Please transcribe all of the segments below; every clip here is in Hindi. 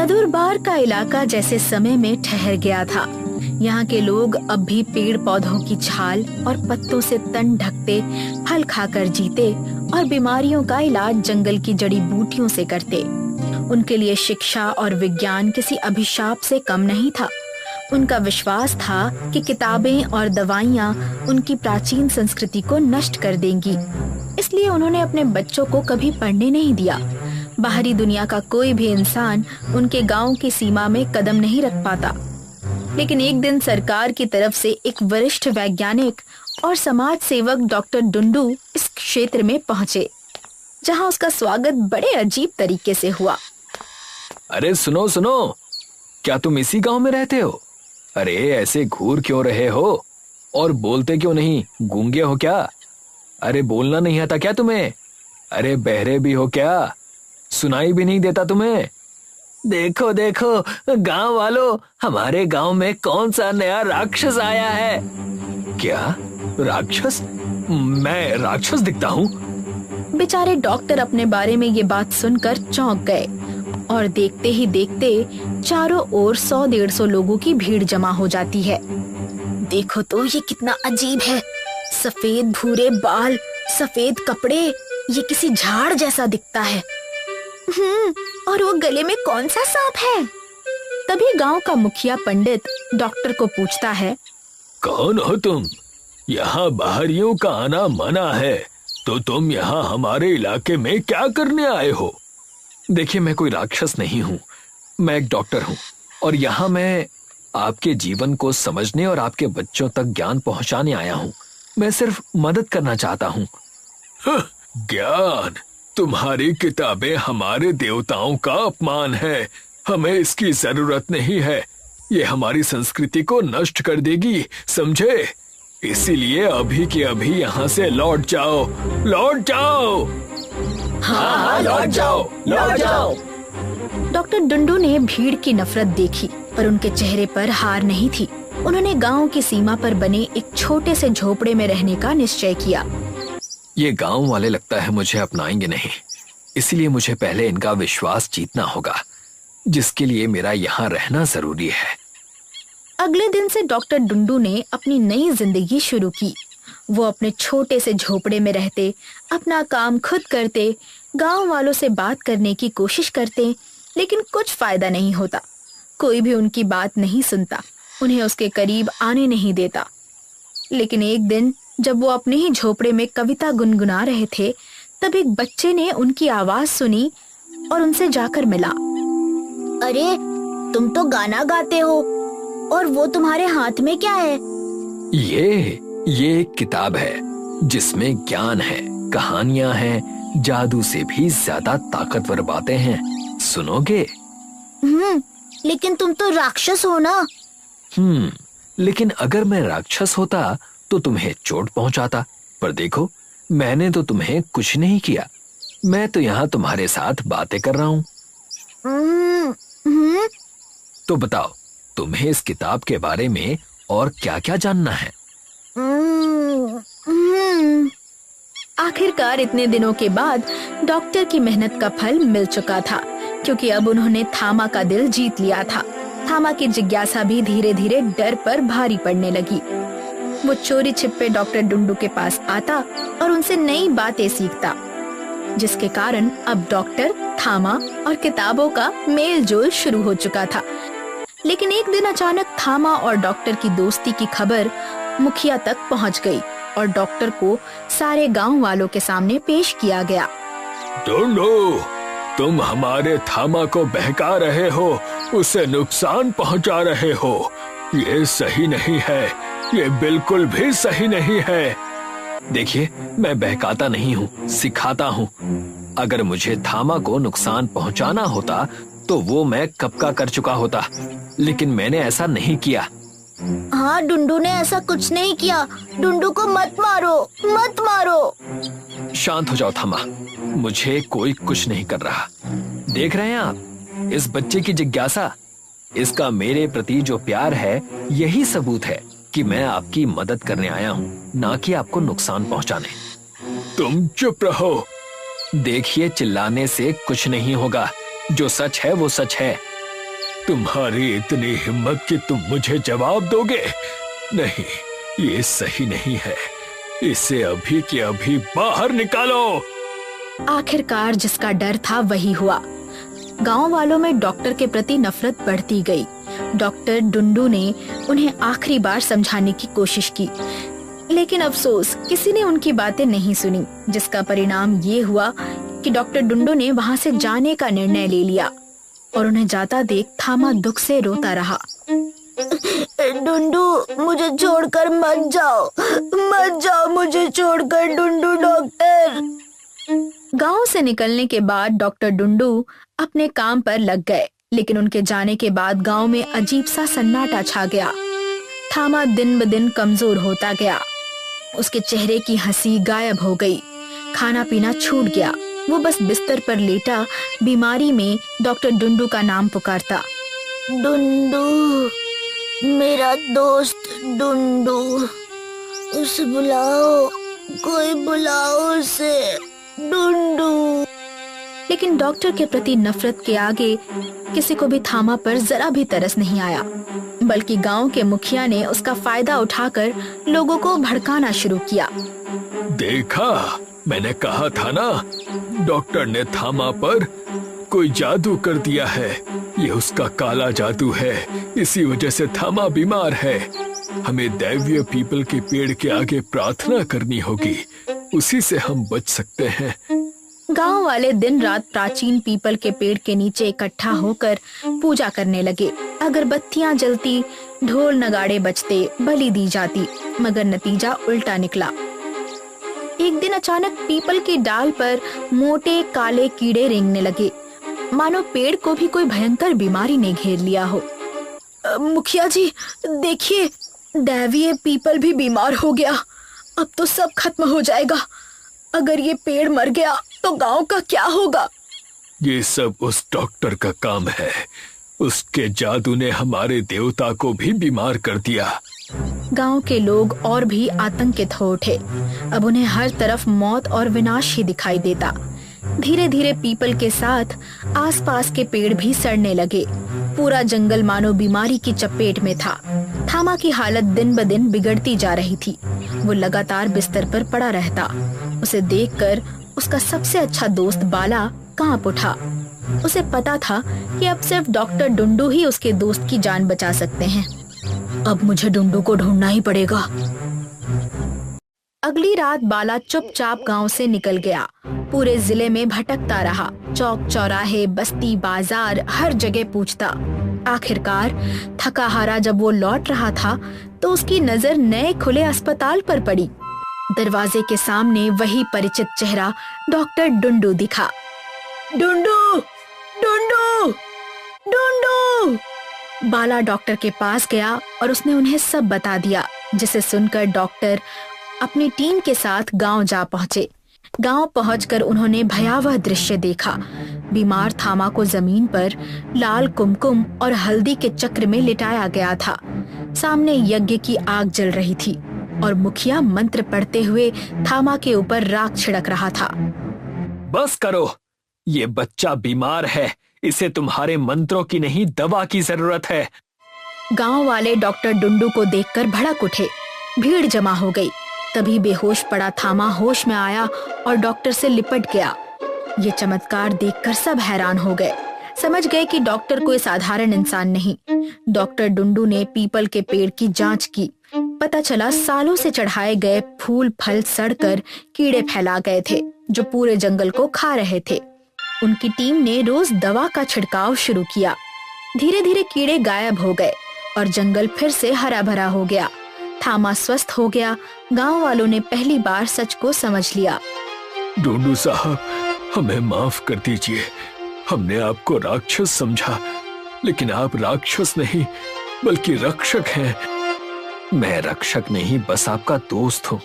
नदुरबार का इलाका जैसे समय में ठहर गया था। यहाँ के लोग अब भी पेड़ पौधों की छाल और पत्तों से तन ढकते, फल खाकर जीते और बीमारियों का इलाज जंगल की जड़ी बूटियों से करते। उनके लिए शिक्षा और विज्ञान किसी अभिशाप से कम नहीं था। उनका विश्वास था कि किताबें और दवाइयाँ उनकी प्राचीन संस्कृति को नष्ट कर देंगी। इसलिए उन्होंने अपने बच्चों को कभी पढ़ने नहीं दिया। बाहरी दुनिया का कोई भी इंसान उनके गांव की सीमा में कदम नहीं रख पाता। लेकिन एक दिन सरकार की तरफ से एक वरिष्ठ वैज्ञानिक और समाज सेवक डॉक्टर डुंडू इस क्षेत्र में पहुंचे, जहां उसका स्वागत बड़े अजीब तरीके से हुआ। अरे सुनो सुनो, क्या तुम इसी गांव में रहते हो? अरे ऐसे घूर क्यों रहे हो और बोलते क्यों नहीं? गूंगे हो क्या? अरे बोलना नहीं आता क्या तुम्हें? अरे बहरे भी हो क्या? सुनाई भी नहीं देता तुम्हें? देखो देखो गांव वालों, हमारे गांव में कौन सा नया राक्षस आया है। क्या राक्षस? मैं राक्षस दिखता हूँ? बेचारे डॉक्टर अपने बारे में ये बात सुनकर चौंक गए और देखते ही देखते चारों ओर 100-150 लोगों की भीड़ जमा हो जाती है। देखो तो ये कितना अजीब है, सफेद भूरे बाल, सफेद कपड़े, ये किसी झाड़ जैसा दिखता है। और वो गले में कौन सा सांप है? तभी गांव का मुखिया पंडित डॉक्टर को पूछता है, कौन हो तुम? यहाँ बाहरियों का आना मना है, तो तुम यहाँ हमारे इलाके में क्या करने आए हो? देखिए मैं कोई राक्षस नहीं हूँ, मैं एक डॉक्टर हूँ और यहाँ मैं आपके जीवन को समझने और आपके बच्चों तक ज्ञान पहुँचाने आया हूँ। मैं सिर्फ मदद करना चाहता हूँ। ज्ञान? तुम्हारी किताबें हमारे देवताओं का अपमान है, हमें इसकी जरूरत नहीं है। ये हमारी संस्कृति को नष्ट कर देगी, समझे? इसीलिए अभी के अभी यहाँ से लौट जाओ, लौट जाओ। हाँ, लौट जाओ, लौट जाओ। डॉक्टर डुंडू ने भीड़ की नफरत देखी, पर उनके चेहरे पर हार नहीं थी। उन्होंने गांव की सीमा पर बने एक छोटे से झोपड़े में रहने का निश्चय किया। ये गांव वाले लगता है मुझे अपनाएंगे नहीं, इसलिए मुझे पहले इनका विश्वास जीतना होगा, जिसके लिए मेरा यहाँ रहना जरूरी है। अगले दिन से डॉक्टर डुंडू ने अपनी नई जिंदगी शुरू की। वो अपने छोटे से झोपड़े में रहते, अपना काम खुद करते, गांव वालों से बात करने की कोशिश करते, लेकिन कुछ फायदा नहीं होता। कोई भी उनकी बात नहीं सुनता, उन्हें उसके करीब आने नहीं देता। लेकिन एक दिन जब वो अपने ही झोपड़े में कविता गुनगुना रहे थे, तब एक बच्चे ने उनकी आवाज सुनी और उनसे जाकर मिला। अरे तुम तो गाना गाते हो, और वो तुम्हारे हाथ में क्या है? ये एक किताब है जिसमें ज्ञान है, कहानियां हैं, जादू से भी ज्यादा ताकतवर बातें हैं। सुनोगे? लेकिन तुम तो राक्षस हो ना। लेकिन अगर मैं राक्षस होता तो तुम्हें चोट पहुंचाता, पर देखो मैंने तो तुम्हें कुछ नहीं किया। मैं तो यहाँ तुम्हारे साथ बातें कर रहा हूँ। तो बताओ तुम्हें इस किताब के बारे में और क्या क्या जानना है? आखिरकार इतने दिनों के बाद डॉक्टर की मेहनत का फल मिल चुका था, क्योंकि अब उन्होंने थामा का दिल जीत लिया था। थामा की जिज्ञासा भी धीरे धीरे डर पर भारी पड़ने लगी। वो चोरी छिपे डॉक्टर डुंडू के पास आता और उनसे नई बातें सीखता, जिसके कारण अब डॉक्टर, थामा और किताबों का मेल जोल शुरू हो चुका था। लेकिन एक दिन अचानक थामा और डॉक्टर की दोस्ती की खबर मुखिया तक पहुंच गई और डॉक्टर को सारे गांव वालों के सामने पेश किया गया। डुंडू, तुम हमारे थामा को बहका रहे हो, उसे नुकसान पहुंचा रहे हो। ये सही नहीं है, ये बिल्कुल भी सही नहीं है। देखिए मैं बहकाता नहीं हूँ, सिखाता हूँ। अगर मुझे थामा को नुकसान पहुंचाना होता तो वो मैं कब का कर चुका होता, लेकिन मैंने ऐसा नहीं किया। हाँ, डुंडू ने ऐसा कुछ नहीं किया। डुंडू को मत मारो, मत मारो। शांत हो जाओ थामा, मुझे कोई कुछ नहीं कर रहा। देख रहे हैं आप इस बच्चे की जिज्ञासा, इसका मेरे प्रति जो प्यार है यही सबूत है कि मैं आपकी मदद करने आया हूँ, ना कि आपको नुकसान पहुँचाने। तुम चुप रहो। देखिए चिल्लाने से कुछ नहीं होगा, जो सच है वो सच है। तुम्हारी इतनी हिम्मत कि तुम मुझे जवाब दोगे? नहीं, ये सही नहीं है। इसे अभी के अभी बाहर निकालो। आखिरकार जिसका डर था वही हुआ। गांव वालों में डॉक्टर के प्रति नफरत बढ़ती गई। डॉक्टर डुंडू ने उन्हें आखिरी बार समझाने की कोशिश की, लेकिन अफसोस किसी ने उनकी बातें नहीं सुनी, जिसका परिणाम ये हुआ कि डॉक्टर डुंडू ने वहां से जाने का निर्णय ले लिया और उन्हें जाता देख थामा दुख से रोता रहा। डुंडू, मुझे छोड़कर मत जाओ मुझे छोड़कर डुंडू डॉक्टर। गांव से निकलने के बाद डॉक्टर डुंडू अपने काम पर लग गए, लेकिन उनके जाने के बाद गांव में अजीब सा सन्नाटा छा गया। थामा दिन ब दिन कमजोर होता गया। उसके चेहरे की हंसी गायब हो गई। खाना पीना छूट गया। वो बस बिस्तर पर लेटा बीमारी में डॉक्टर डुंडू का नाम पुकारता। डुंडू, मेरा दोस्त डुंडू, उसे बुलाओ, कोई बुलाओ उसे, डुंडू। लेकिन डॉक्टर के प्रति नफरत के आगे किसी को भी थामा पर जरा भी तरस नहीं आया, बल्कि गांव के मुखिया ने उसका फायदा उठाकर लोगों को भड़काना शुरू किया। देखा, मैंने कहा था ना, डॉक्टर ने थामा पर कोई जादू कर दिया है। ये उसका काला जादू है, इसी वजह से थामा बीमार है। हमें दैवीय पीपल के पेड़ के आगे प्रार्थना करनी होगी, उसी से हम बच सकते हैं। गांव वाले दिन रात प्राचीन पीपल के पेड़ के नीचे इकट्ठा होकर पूजा करने लगे। अगरबत्तियां जलती, ढोल नगाड़े बजते, बलि दी जाती, मगर नतीजा उल्टा निकला। एक दिन अचानक पीपल की डाल पर मोटे काले कीड़े रेंगने लगे, मानो पेड़ को भी कोई भयंकर बीमारी ने घेर लिया हो। मुखिया जी, देखिए, दैवीय पीपल भी बीमार हो गया। अब तो सब खत्म हो जाएगा। अगर ये पेड़ मर गया तो गांव का क्या होगा? ये सब उस डॉक्टर का काम है। उसके जादू ने हमारे देवता को भी बीमार कर दिया। गांव के लोग और भी आतंकित हो उठे। अब उन्हें हर तरफ मौत और विनाश ही दिखाई देता। धीरे धीरे पीपल के साथ आसपास के पेड़ भी सड़ने लगे। पूरा जंगल मानो बीमारी की चपेट में था। थामा की हालत दिन ब दिन बिगड़ती जा रही थी। वो लगातार बिस्तर पर पड़ा रहता। उसे देखकर उसका सबसे अच्छा दोस्त बाला कांप उठा। उसे पता था कि अब सिर्फ डॉक्टर डुंडू ही उसके दोस्त की जान बचा सकते हैं। अब मुझे डुंडू को ढूंढना ही पड़ेगा। अगली रात बाला चुपचाप गांव से निकल गया। पूरे जिले में भटकता रहा। चौक चौराहे, बस्ती, बाजार, हर जगह पूछता। आखिरकार थका हारा जब वो लौट रहा था तो उसकी नजर नए खुले अस्पताल पर पड़ी। दरवाजे के सामने वही परिचित चेहरा डॉक्टर डुंडू दिखा। डुंडू, डुंडू, डुंडू! बाला डॉक्टर के पास गया और उसने उन्हें सब बता दिया, जिसे सुनकर डॉक्टर अपनी टीम के साथ गांव जा पहुंचे। गांव पहुंचकर उन्होंने भयावह दृश्य देखा। बीमार थामा को जमीन पर लाल कुमकुम और हल्दी के चक्र में लिटाया गया था। सामने यज्ञ की आग जल रही थी और मुखिया मंत्र पढ़ते हुए थामा के ऊपर राख छिड़क रहा था। बस करो, ये बच्चा बीमार है, इसे तुम्हारे मंत्रों की नहीं दवा की जरूरत है। गांव वाले डॉक्टर डुंडू को देखकर भड़क उठे। भीड़ जमा हो गई। तभी बेहोश पड़ा थामा होश में आया और डॉक्टर से लिपट गया। ये चमत्कार देखकर सब हैरान हो गए। समझ गए कि डॉक्टर कोई साधारण इंसान नहीं। डॉक्टर डुंडू ने पीपल के पेड़ की जांच की। पता चला सालों से चढ़ाए गए फूल फल सड़कर कीड़े फैला गए थे, जो पूरे जंगल को खा रहे थे। उनकी टीम ने रोज दवा का छिड़काव शुरू किया। धीरे धीरे कीड़े गायब हो गए और जंगल फिर से हरा भरा हो गया। थामा स्वस्थ हो गया। गांव वालों ने पहली बार सच को समझ लिया। डुंडू साहब, हमें माफ कर दीजिए। हमने आपको राक्षस समझा, लेकिन आप राक्षस नहीं बल्कि रक्षक हैं। मैं रक्षक नहीं, बस आपका दोस्त हूँ,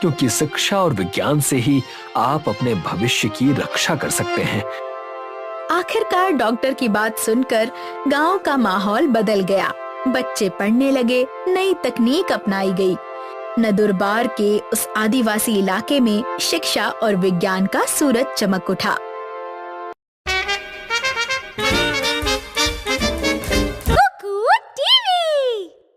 क्योंकि शिक्षा और विज्ञान से ही आप अपने भविष्य की रक्षा कर सकते हैं। आखिरकार डॉक्टर की बात सुनकर गांव का माहौल बदल गया। बच्चे पढ़ने लगे, नई तकनीक अपनाई गई। नदुरबार के उस आदिवासी इलाके में शिक्षा और विज्ञान का सूरज चमक उठा।